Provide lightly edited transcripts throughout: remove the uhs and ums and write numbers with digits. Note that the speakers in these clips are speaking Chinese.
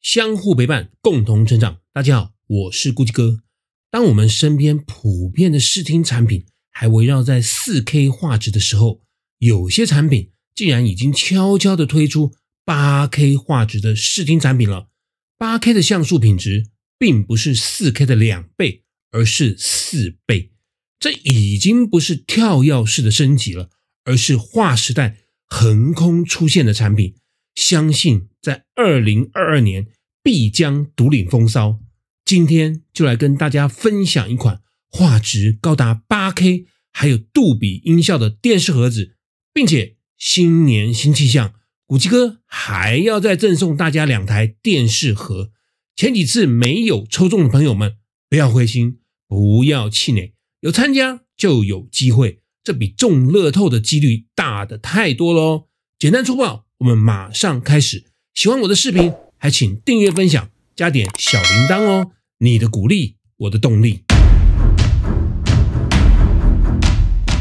相互陪伴，共同成长。大家好，我是咕叽哥。当我们身边普遍的视听产品还围绕在 4K 画质的时候，有些产品竟然已经悄悄的推出 8K 画质的视听产品了。8K 的像素品质并不是 4K 的2倍，而是4倍。这已经不是跳跃式的升级了，而是划时代横空出现的产品。相信在2022年必将独领风骚。今天就来跟大家分享一款画质高达 8K 还有杜比音效的电视盒子，并且新年新气象，咕叽哥还要再赠送大家2台电视盒。前几次没有抽中的朋友们不要灰心，不要气馁，有参加就有机会，这比中乐透的几率大得太多咯。简单粗暴，我们马上开始。喜欢我的视频还请订阅分享，加点小铃铛哦，你的鼓励我的动力。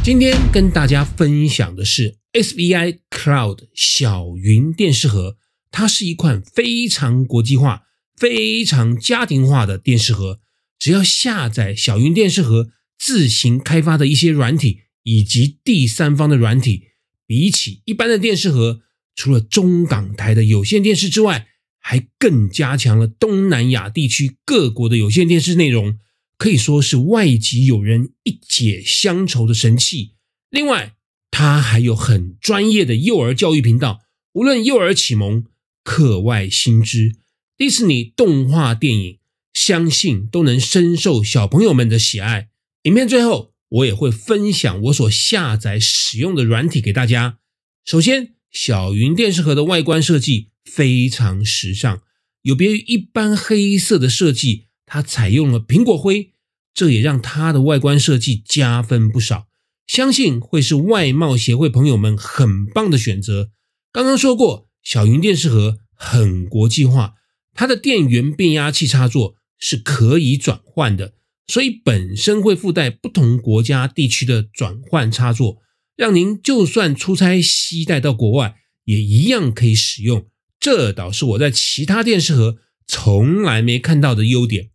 今天跟大家分享的是 SVI Cloud 小云电视盒，它是一款非常国际化非常家庭化的电视盒，只要下载小云电视盒自行开发的一些软体以及第三方的软体，比起一般的电视盒，除了中港台的有线电视之外，还更加强了东南亚地区各国的有线电视内容，可以说是外籍友人一解乡愁的神器。另外，它还有很专业的幼儿教育频道，无论幼儿启蒙、课外新知、迪士尼动画电影，相信都能深受小朋友们的喜爱。影片最后我也会分享我所下载使用的软体给大家。首先，小云电视盒的外观设计非常时尚，有别于一般黑色的设计，它采用了苹果灰，这也让它的外观设计加分不少，相信会是外贸协会朋友们很棒的选择。刚刚说过，小云电视盒很国际化，它的电源变压器插座是可以转换的，所以本身会附带不同国家地区的转换插座，让您就算出差携带到国外也一样可以使用，这倒是我在其他电视盒从来没看到的优点。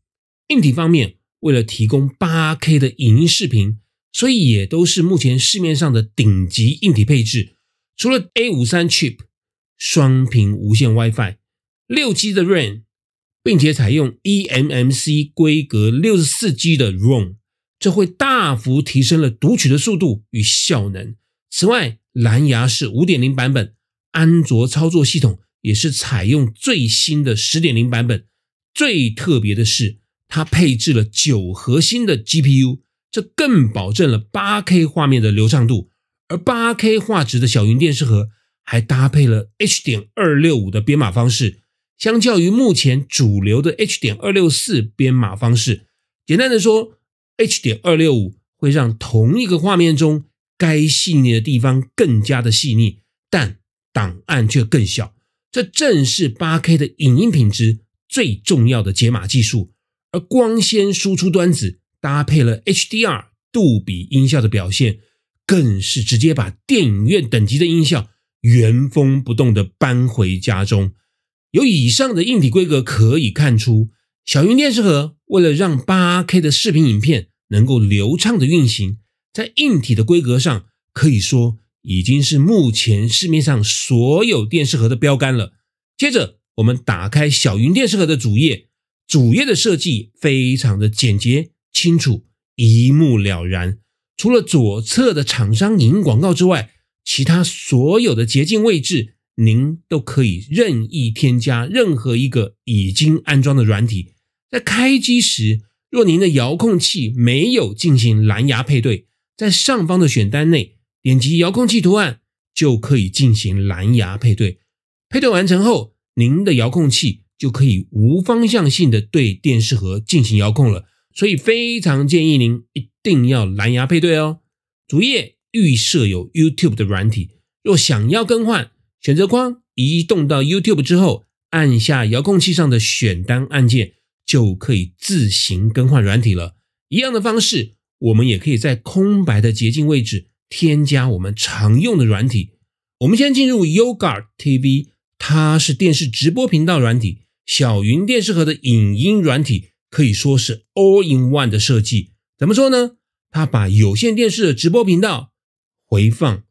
硬体方面，为了提供 8K 的影音视频，所以也都是目前市面上的顶级硬体配置，除了 A53 chip、 双频无线 WiFi、 6G 的 RAM， 并且采用 eMMC 规格 64G 的 ROM， 这会大幅提升了读取的速度与效能。此外，蓝牙是 5.0 版本，安卓操作系统也是采用最新的 10.0 版本。最特别的是，它配置了9核心的 GPU， 这更保证了 8K 画面的流畅度。而 8K 画质的小云电视盒还搭配了 H.265 的编码方式，相较于目前主流的 H.264 编码方式，简单的说， H.265 会让同一个画面中该细腻的地方更加的细腻，但档案却更小，这正是 8K 的影音品质最重要的解码技术。而光纤输出端子搭配了 HDR 杜比音效的表现，更是直接把电影院等级的音效原封不动的搬回家中。由以上的硬体规格可以看出，小云电视盒为了让 8K 的视频影片能够流畅的运行，在硬体的规格上可以说已经是目前市面上所有电视盒的标杆了。接着我们打开小云电视盒的主页，主页的设计非常的简洁清楚，一目了然。除了左侧的厂商影音广告之外，其他所有的捷径位置您都可以任意添加任何一个已经安装的软体。在开机时，若您的遥控器没有进行蓝牙配对，在上方的选单内点击遥控器图案就可以进行蓝牙配对。配对完成后，您的遥控器就可以无方向性的对电视盒进行遥控了，所以非常建议您一定要蓝牙配对哦。主页预设有 YouTube 的软体，若想要更换，选择框移动到 YouTube 之后，按下遥控器上的选单按键，就可以自行更换软体了。一样的方式，我们也可以在空白的捷径位置添加我们常用的软体。我们先进入 YouGuard TV， 它是电视直播频道软体，小云电视盒的影音软体可以说是 all in one 的设计。怎么说呢？它把有线电视的直播频道、回放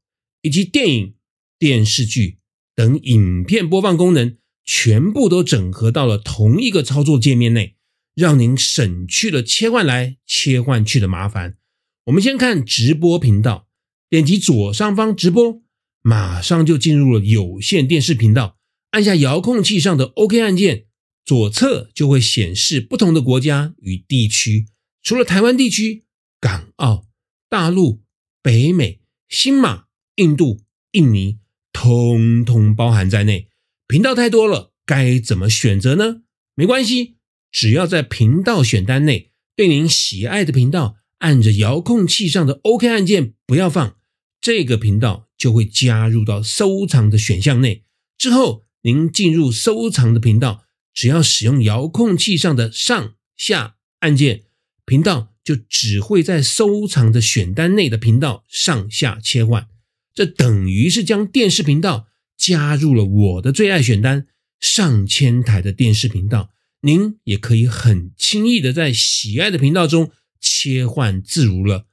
以及电影、电视剧等影片播放功能全部都整合到了同一个操作界面内，让您省去了切换来切换去的麻烦。我们先看直播频道，点击左上方直播，马上就进入了有线电视频道，按下遥控器上的 OK 按键，左侧就会显示不同的国家与地区，除了台湾地区、港澳、大陆、北美、新马、印度、印尼通通包含在内。频道太多了，该怎么选择呢？没关系，只要在频道选单内对您喜爱的频道按着遥控器上的 OK 按键不要放，这个频道就会加入到收藏的选项内。之后您进入收藏的频道，只要使用遥控器上的上下按键，频道就只会在收藏的选单内的频道上下切换。这等于是将电视频道加入了我的最爱选单，上千台的电视频道，您也可以很轻易的在喜爱的频道中切换自如了。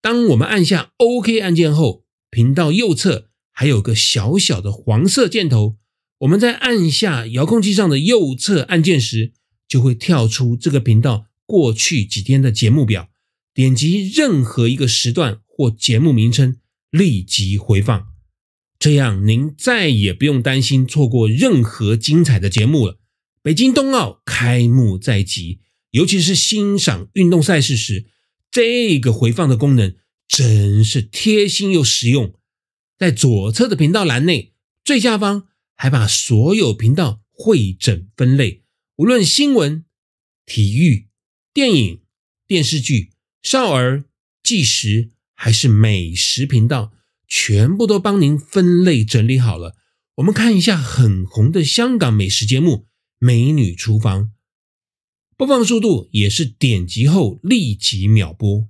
当我们按下 OK 按键后，频道右侧还有个小小的黄色箭头，我们在按下遥控器上的右侧按键时，就会跳出这个频道过去几天的节目表，点击任何一个时段或节目名称，立即回放。这样您再也不用担心错过任何精彩的节目了。北京冬奥开幕在即，尤其是欣赏运动赛事时，这个回放的功能真是贴心又实用。在左侧的频道栏内，最下方还把所有频道汇整分类，无论新闻、体育、电影、电视剧、少儿、纪实还是美食频道，全部都帮您分类整理好了。我们看一下很红的香港美食节目《美女厨房》，播放速度也是点击后立即秒播。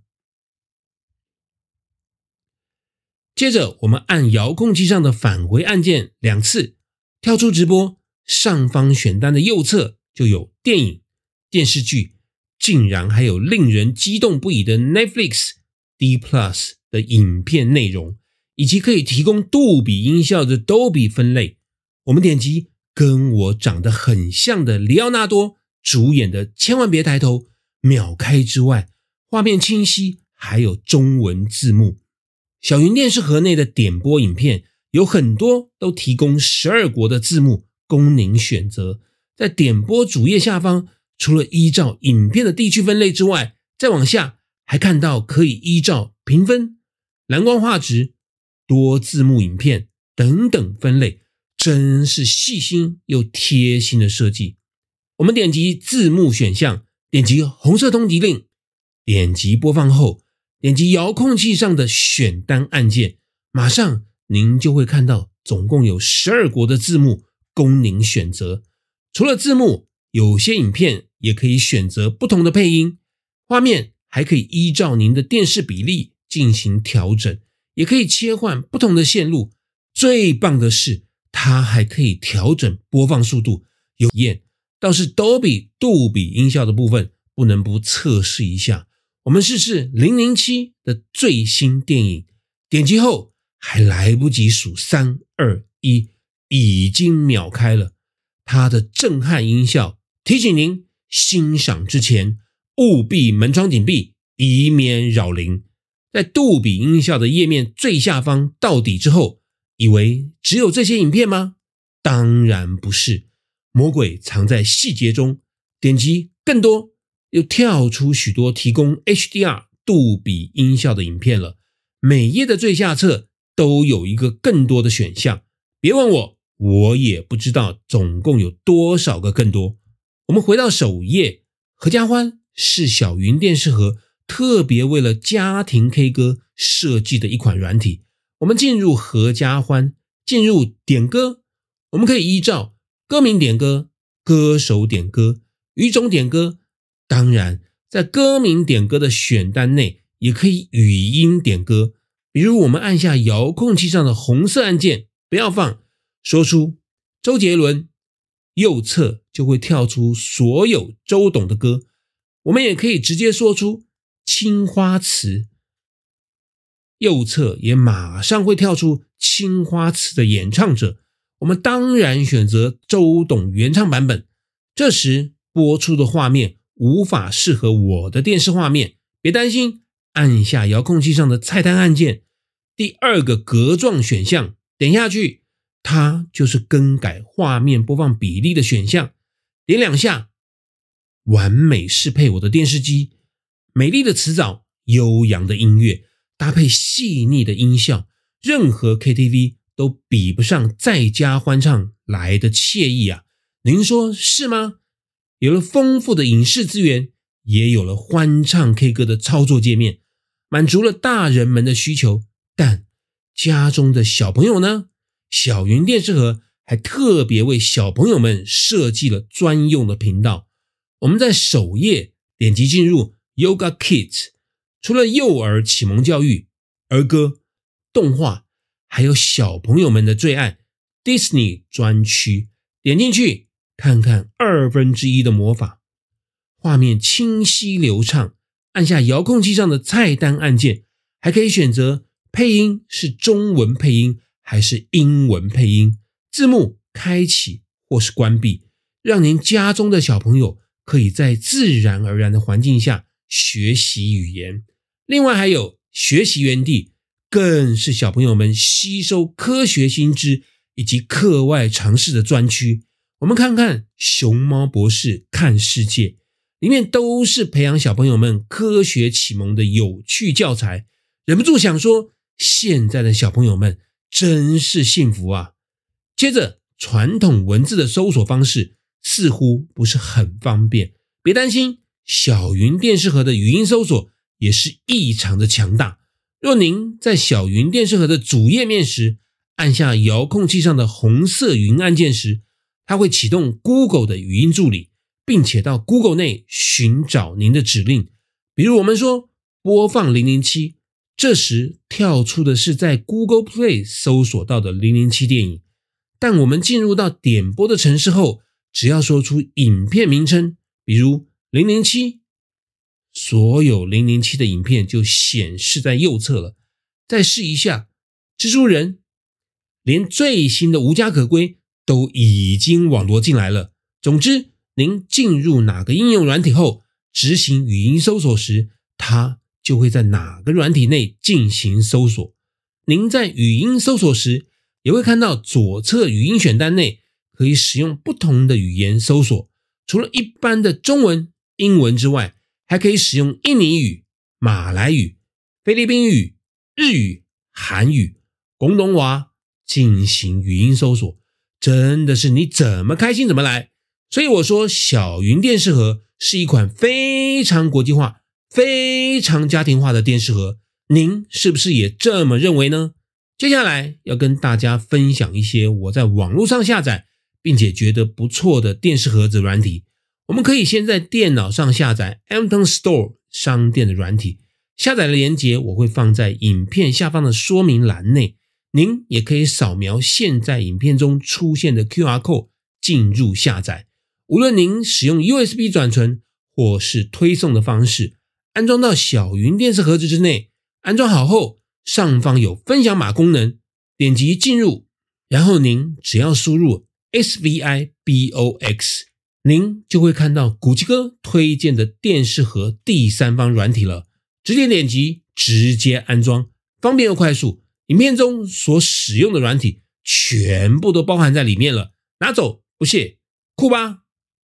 接着我们按遥控器上的返回按键2次，跳出直播，上方选单的右侧就有电影、电视剧，竟然还有令人激动不已的 Netflix、D Plus 的影片内容，以及可以提供杜比音效的 Dolby 分类。我们点击跟我长得很像的里奥纳多主演的《千万别抬头》，秒开之外，画面清晰，还有中文字幕。小云电视盒内的点播影片有很多都提供12国的字幕供您选择。在点播主页下方，除了依照影片的地区分类之外，再往下还看到可以依照评分、蓝光画质、多字幕影片等等分类，真是细心又贴心的设计。我们点击字幕选项，点击红色通缉令，点击播放后，点击遥控器上的选单按键，马上您就会看到总共有12国的字幕供您选择。除了字幕，有些影片也可以选择不同的配音，画面还可以依照您的电视比例进行调整，也可以切换不同的线路。最棒的是，它还可以调整播放速度。有验，倒是 Dolby 杜比音效的部分不能不测试一下。我们试试007的最新电影，点击后还来不及数3、2、1，已经秒开了。它的震撼音效提醒您欣赏之前务必门窗紧闭，以免扰邻。在杜比音效的页面最下方到底之后，以为只有这些影片吗？当然不是，魔鬼藏在细节中。点击更多，又跳出许多提供 HDR 杜比音效的影片了。每页的最下侧都有一个更多的选项，别问我也不知道总共有多少个更多。我们回到首页，合家欢是小云电视盒特别为了家庭 K 歌设计的一款软体。我们进入合家欢，进入点歌，我们可以依照歌名点歌、歌手点歌、语种点歌，当然在歌名点歌的选单内也可以语音点歌。比如我们按下遥控器上的红色按键不要放，说出周杰伦，右侧就会跳出所有周董的歌，我们也可以直接说出青花瓷，右侧也马上会跳出青花瓷的演唱者，我们当然选择周董原唱版本。这时播出的画面无法适合我的电视画面，别担心，按下遥控器上的菜单按键，第2个格状选项点下去，它就是更改画面播放比例的选项，点2下，完美适配我的电视机。美丽的词藻，悠扬的音乐，搭配细腻的音效，任何 KTV 都比不上在家欢唱来的惬意啊！您说是吗？有了丰富的影视资源，也有了欢唱 K 歌的操作界面，满足了大人们的需求。但家中的小朋友呢？小云电视盒还特别为小朋友们设计了专用的频道。我们在首页点击进入 Yoga Kids， 除了幼儿启蒙教育、儿歌、动画，还有小朋友们的最爱 Disney 专区，点进去看看1/2的魔法，画面清晰流畅，按下遥控器上的菜单按键，还可以选择配音是中文配音还是英文配音，字幕开启或是关闭，让您家中的小朋友可以在自然而然的环境下学习语言。另外还有学习园地，更是小朋友们吸收科学新知以及课外常识的专区。我们看看熊猫博士看世界，里面都是培养小朋友们科学启蒙的有趣教材，忍不住想说，现在的小朋友们真是幸福啊！接着，传统文字的搜索方式似乎不是很方便，别担心，小云电视盒的语音搜索也是异常的强大。若您在小云电视盒的主页面时，按下遥控器上的红色语音按键时，它会启动 Google 的语音助理，并且到 Google 内寻找您的指令。比如我们说播放007，这时跳出的是在 Google Play 搜索到的007电影。但我们进入到点播的程式后，只要说出影片名称，比如007，所有007的影片就显示在右侧了。再试一下蜘蛛人，连最新的无家可归都已经网罗进来了。总之，您进入哪个应用软体后，执行语音搜索时，它就会在哪个软体内进行搜索。您在语音搜索时，也会看到左侧语音选单内可以使用不同的语言搜索，除了一般的中文、英文之外，还可以使用印尼语、马来语、菲律宾语、日语、韩语、广东话进行语音搜索，真的是你怎么开心怎么来。所以我说小云电视盒是一款非常国际化、非常家庭化的电视盒，您是不是也这么认为呢？接下来要跟大家分享一些我在网络上下载并且觉得不错的电视盒子软体。我们可以先在电脑上下载 Amazon Store 商店的软体，下载的连结我会放在影片下方的说明栏内，您也可以扫描现在影片中出现的 QR code 进入下载。无论您使用 USB 转存或是推送的方式，安装到小云电视盒子之内，安装好后，上方有分享码功能，点击进入，然后您只要输入 SVIBOX， 您就会看到古奇哥推荐的电视盒第三方软体了，直接点击直接安装，方便又快速，影片中所使用的软体全部都包含在里面了，拿走不谢，酷吧？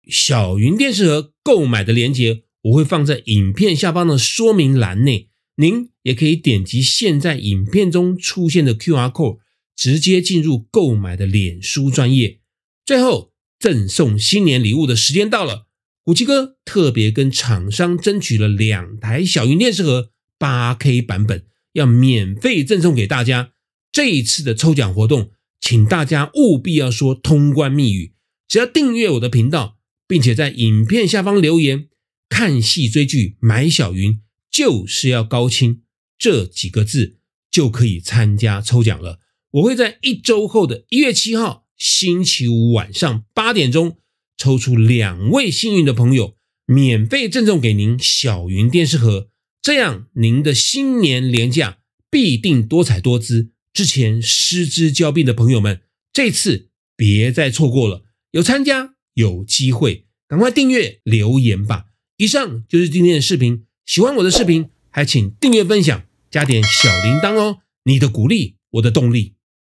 小云电视盒购买的连结我会放在影片下方的说明栏内，您也可以点击现在影片中出现的 QR code 直接进入购买的脸书专页。最后赠送新年礼物的时间到了，古奇哥特别跟厂商争取了2台小云电视盒 8K 版本，要免费赠送给大家。这一次的抽奖活动，请大家务必要说通关密语，只要订阅我的频道，并且在影片下方留言看戏追剧买小云就是要高清这几个字，就可以参加抽奖了。我会在1周后的1月7号星期五晚上8点钟抽出2位幸运的朋友，免费赠送给您小云电视盒，这样您的新年连假必定多彩多姿。之前失之交臂的朋友们，这次别再错过了，有参加有机会，赶快订阅留言吧。以上就是今天的视频，喜欢我的视频还请订阅分享，加点小铃铛哦，你的鼓励我的动力。